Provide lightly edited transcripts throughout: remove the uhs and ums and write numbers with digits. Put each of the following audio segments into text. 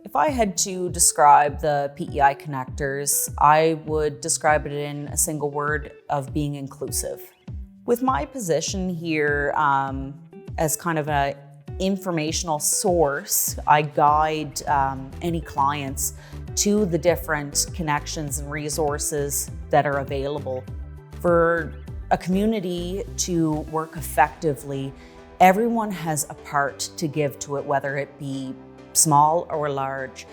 If I had to describe the PEI Connectors, I would describe it in a single word of being inclusive. With my position here as kind of an informational source, I guide any clients to the different connections and resources that are available. For a community to work effectively, everyone has a part to give to it, whether it be small or large.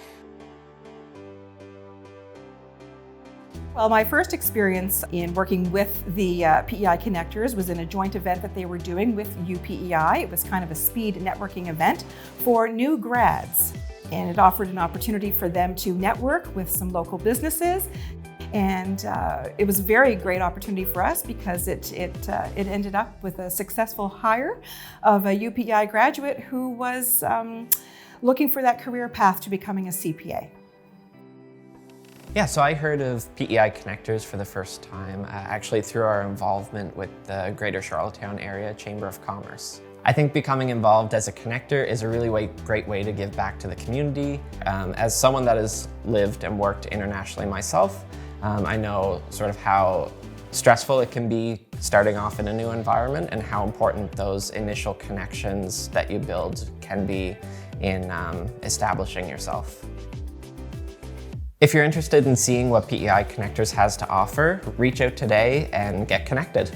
Well, my first experience in working with the PEI Connectors was in a joint event that they were doing with UPEI. It was kind of a speed networking event for new grads, and it offered an opportunity for them to network with some local businesses. And it was a very great opportunity for us because it ended up with a successful hire of a UPEI graduate who was looking for that career path to becoming a CPA. Yeah, so I heard of PEI Connectors for the first time, actually through our involvement with the Greater Charlottetown Area Chamber of Commerce. I think becoming involved as a connector is a really great way to give back to the community. As someone that has lived and worked internationally myself, I know sort of how stressful it can be starting off in a new environment and how important those initial connections that you build can be in establishing yourself. If you're interested in seeing what PEI Connectors has to offer, reach out today and get connected.